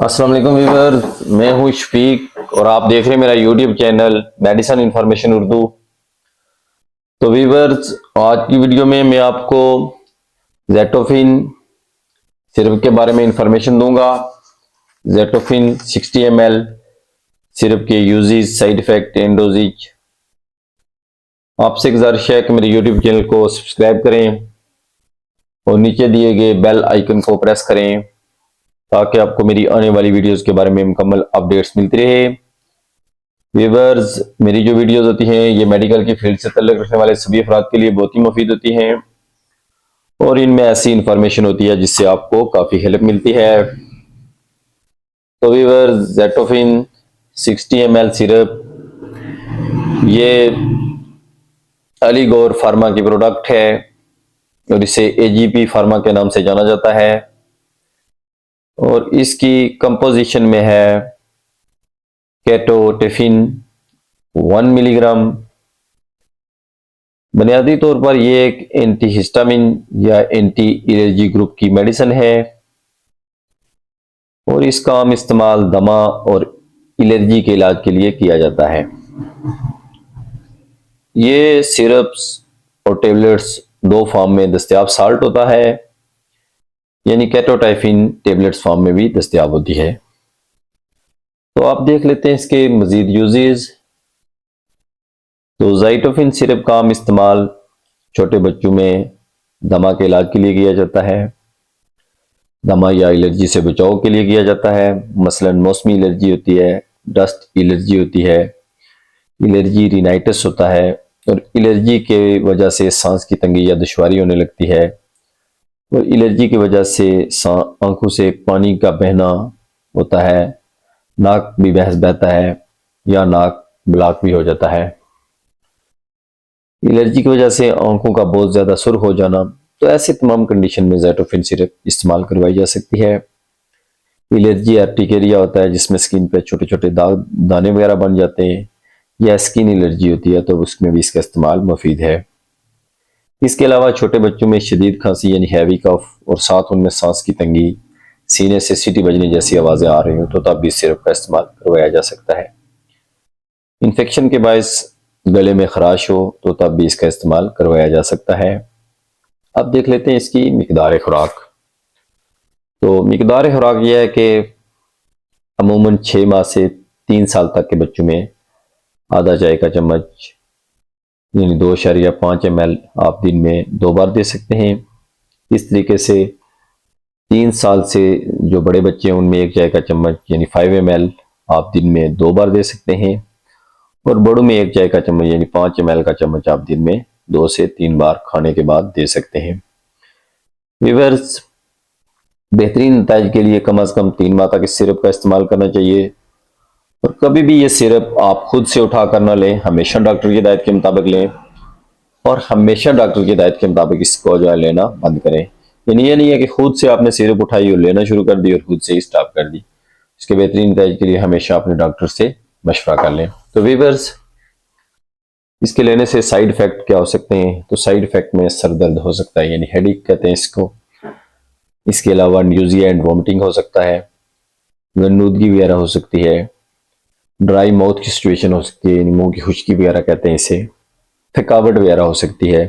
अस्सलाम वालेकुम व्यूअर्स, मैं हूं शफीक और आप देख रहे हैं मेरा YouTube channel medicine information Urdu. तो व्यूअर्स, आज की वीडियो में मैं आपको जेटोफिन सिरप के बारे में इंफॉर्मेशन दूंगा। जेटोफिन 60 ml सिरप के uses, side effect and doses. आपसे गुजारिश है कि मेरे यूट्यूब चैनल को सब्सक्राइब करें और नीचे दिए गए बेल आइकन को प्रेस करें ताकि आपको मेरी आने वाली वीडियोस के बारे में मुकम्मल अपडेट्स मिलती रहे। व्यूअर्स, मेरी जो वीडियोस होती हैं ये मेडिकल की फील्ड से ताल्लुक रखने वाले सभी अफराद के लिए बहुत ही मुफीद होती हैं और इनमें ऐसी इंफॉर्मेशन होती है जिससे आपको काफ़ी हेल्प मिलती है। तो व्यूअर्स, जेटोफिन 60 ml सिरप ये अलीगौर फार्मा की प्रोडक्ट है और इसे एजीपी फार्मा के नाम से जाना जाता है और इसकी कंपोजिशन में है केटोटेफिन 1 मिलीग्राम। बुनियादी तौर पर यह एक एंटीहिस्टामिन या एंटी एलर्जी ग्रुप की मेडिसिन है और इसका आम इस्तेमाल दमा और एलर्जी के इलाज के लिए किया जाता है। ये सिरप्स और टेबलेट्स दो फॉर्म में दस्तयाब साल्ट होता है, यानी केटोटाइफिन टेबलेट्स फॉर्म में भी दस्तयाब होती है। तो आप देख लेते हैं इसके मजीद यूजेस। तो जेटोफिन सिरप का आम इस्तेमाल छोटे बच्चों में दमा के इलाज के लिए किया जाता है, दमा या एलर्जी से बचाव के लिए किया जाता है। मसलन मौसमी एलर्जी होती है, डस्ट एलर्जी होती है, एलर्जी रिनाइटिस होता है और एलर्जी के वजह से सांस की तंगी या दुश्वारी होने लगती है और एलर्जी की वजह से आंखों से पानी का बहना होता है, नाक भी बहता है या नाक ब्लॉक भी हो जाता है। एलर्जी की वजह से आंखों का बहुत ज़्यादा सुर्ख हो जाना, तो ऐसे तमाम कंडीशन में जेटोफिन सिरप इस्तेमाल करवाई जा सकती है। एलर्जी अर्टिकेरिया होता है जिसमें स्किन पे छोटे छोटे दाग दाने वगैरह बन जाते हैं, या स्किन एलर्जी होती है तो उसमें भी इसका इस्तेमाल मुफीद है। इसके अलावा छोटे बच्चों में शदीद खांसी यानी हैवी कफ और साथ उनमें सांस की तंगी, सीने से सीटी बजने जैसी आवाज़ें आ रही हो तो तब भी इस सिरप का इस्तेमाल करवाया जा सकता है। इन्फेक्शन के बायस गले में खराश हो तो तब भी इसका इस्तेमाल करवाया जा सकता है। अब देख लेते हैं इसकी मिकदार खुराक। तो मिकदार खुराक यह है कि अमूमन 6 माह से 3 साल तक के बच्चों में आधा चाय का चम्मच यानी 2.5 ml आप दिन में 2 बार दे सकते हैं। इस तरीके से 3 साल से जो बड़े बच्चे हैं उनमें 1 चाय का चम्मच यानी 5 ml आप दिन में 2 बार दे सकते हैं और बड़ों में 1 चाय का चम्मच यानी 5 ml का चम्मच आप दिन में 2 से 3 बार खाने के बाद दे सकते हैं। व्यूअर्स, बेहतरीन नताइज के लिए कम से कम 3 माह तक इस सिरप का इस्तेमाल करना चाहिए और कभी भी ये सिरप आप खुद से उठा कर ना लें, हमेशा डॉक्टर की हिदायत के मुताबिक लें और हमेशा डॉक्टर की हिदायत के मुताबिक इसको जो है लेना बंद करें। यानी ये नहीं है कि खुद से आपने सिरप उठाई और लेना शुरू कर दी और खुद से ही स्टॉप कर दी। इसके बेहतरीन नताइज के लिए हमेशा अपने डॉक्टर से मशवरा कर लें। तो व्यूअर्स, इसके लेने से साइड इफेक्ट क्या हो सकते हैं? तो साइड इफेक्ट में सर दर्द हो सकता है यानी हेडेक कहते हैं इसको। इसके अलावा न्यूजिया एंड वॉमिटिंग हो सकता है, गन्नूदगी वगैरह हो सकती है, ड्राई माउथ की सिचुएशन हो सकती है यानी मुंह की खुश्की वगैरह कहते हैं इसे, थकावट वगैरह हो सकती है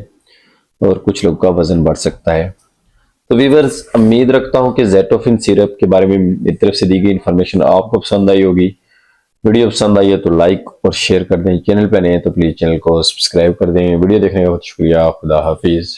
और कुछ लोग का वजन बढ़ सकता है। तो व्यूअर्स, उम्मीद रखता हूं कि जेटोफिन सिरप के बारे में मेरी तरफ से दी गई इन्फॉर्मेशन आपको पसंद आई होगी। वीडियो पसंद आई है तो लाइक और शेयर कर दें। चैनल पर नए हैं तो प्लीज़ चैनल को सब्सक्राइब कर दें। वीडियो देखने का बहुत शुक्रिया। खुदा हाफिज़।